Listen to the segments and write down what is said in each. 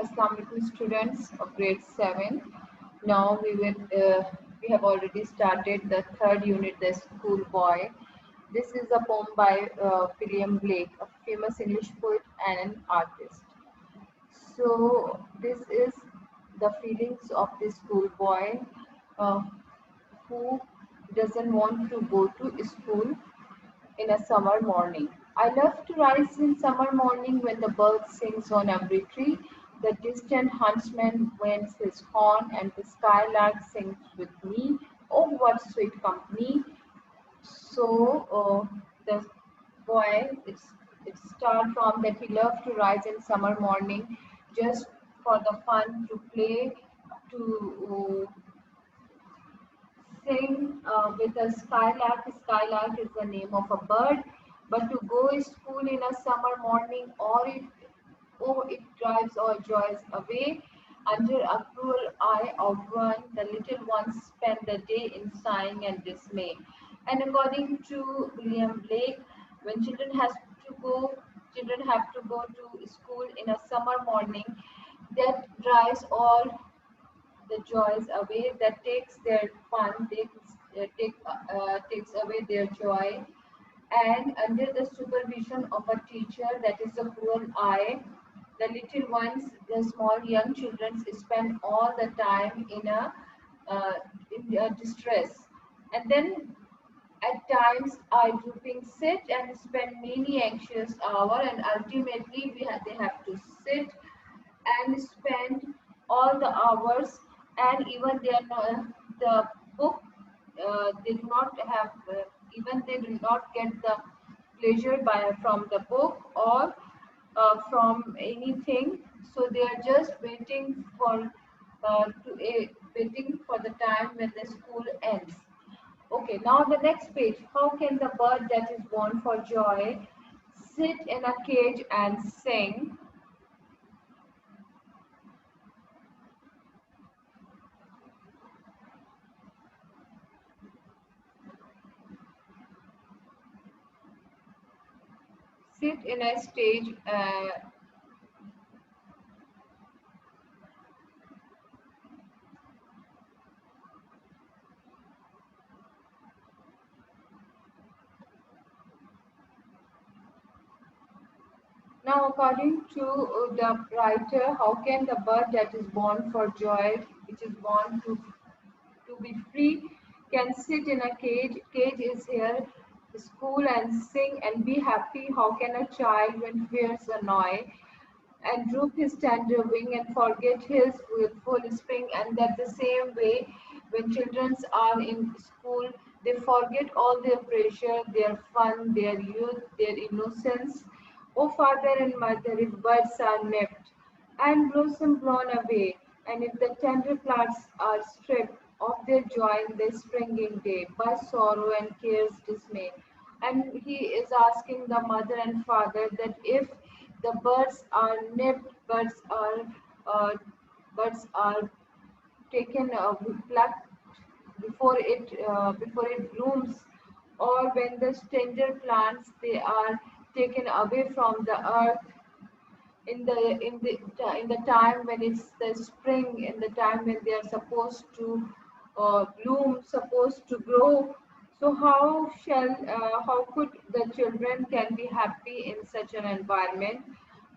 Assalamu alaikum students of grade 7. Now we have already started the third unit, the school boy. This is a poem by William Blake, a famous English poet and an artist. So this is the feelings of the schoolboy uh, who doesn't want to go to school in a summer morning. I love to rise in summer morning when the bird sings on every tree. The distant huntsman winds his horn and the skylark sings with me. Oh, what sweet company! So the boy, it start from that he loved to rise in summer morning just for the fun to play, to sing with a skylark. Skylark is the name of a bird, but to go to school in a summer morning, it drives all joys away. Under a cruel eye of one, the little ones spend the day in sighing and dismay. And according to William Blake, when children have to go to school in a summer morning, that drives all the joys away, that takes their fun, takes away their joy. And under the supervision of a teacher, that is the cruel eye, the little ones, the small young children, spend all the time uh, in distress. And then at times I drooping sit and spend many anxious hour, and ultimately they have to sit and spend all the hours, and even they are not, the book they do not have even they do not get the pleasure from the book or from anything, so they are just waiting for the time when the school ends. Okay, now the next page. How can the bird that is born for joy sit in a cage and sing? Sit in a stage. Now, according to the writer, how can the bird that is born for joy, which is born to be free, can sit in a cage? Cage is here, school and sing and be happy. How can a child, when fears annoy, and droop his tender wing and forget his full spring? And that the same way, when children are in school, they forget all their pressure, their fun, their youth, their innocence. O father and mother, if birds are nipped and blossom blown away, and if the tender plants are stripped of their joy in the springing day by sorrow and care's dismay. And he is asking the mother and father that if the birds are nipped, uh, birds are taken plucked before it blooms, or when the tender plants they are taken away from the earth in the time when it's the spring, in the time when they are supposed to bloom, supposed to grow. So how could the children can be happy in such an environment?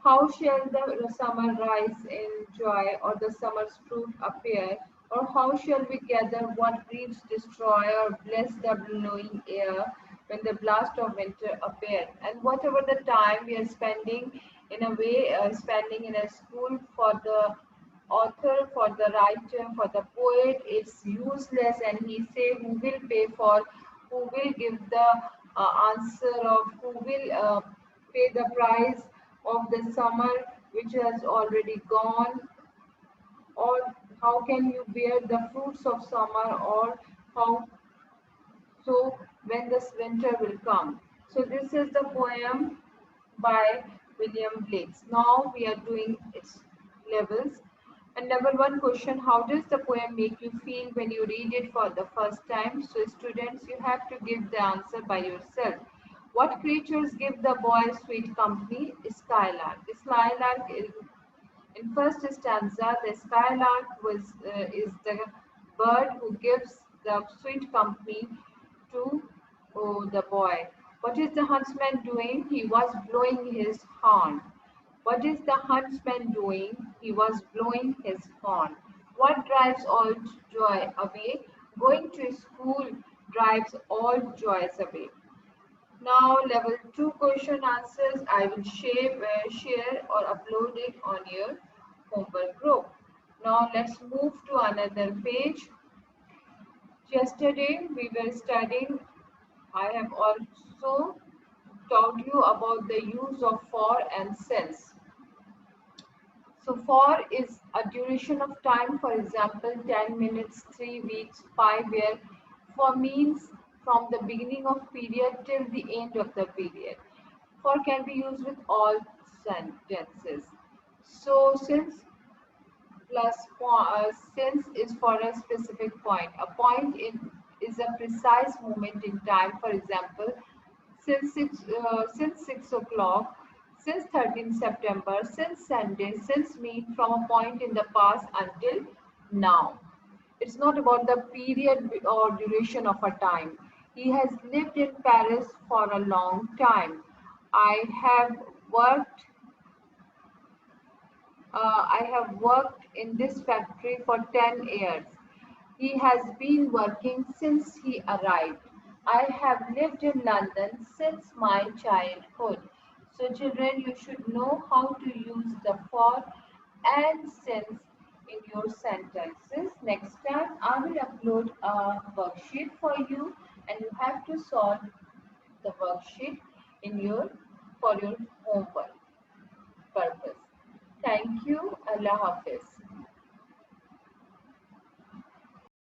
How shall the summer rise in joy, or the summer's fruit appear? Or how shall we gather what griefs destroy, or bless the blowing air when the blast of winter appear? And whatever the time we are spending, in a way, spending in a school, for the author, for the writer, for the poet, it's useless. And he say, who will pay for, who will give the answer of, who will pay the price of the summer which has already gone? Or how can you bear the fruits of summer? Or how so when this winter will come? So this is the poem by William Blake. Now we are doing its levels. And level 1 question: how does the poem make you feel when you read it for the first time? So students, you have to give the answer by yourself. What creatures give the boy sweet company? Skylark. Skylark In first stanza, the skylark is the bird who gives the sweet company to the boy. What is the huntsman doing? He was blowing his horn. What is the huntsman doing? He was blowing his horn. What drives all joy away? Going to school drives all joys away. Now, level 2 question answers I will share or upload it on your homework group. Now, let's move to another page. Yesterday, we were studying. I have also taught you about the use of for and since. So for is a duration of time, for example, 10 minutes, 3 weeks, 5 years. For means from the beginning of period till the end of the period. For can be used with all sentences. So since is for a specific point. A point is a precise moment in time. For example, since 6 o'clock, since 13 September, since Sunday, since me, from a point in the past until now. It's not about the period or duration of a time. He has lived in Paris for a long time. I have worked I have worked in this factory for 10 years. He has been working since he arrived. I have lived in London since my childhood. So, children, you should know how to use the for and since in your sentences. Next time, I will upload a worksheet for you, and you have to solve the worksheet in your for your homework purpose. Thank you. Allah Hafiz.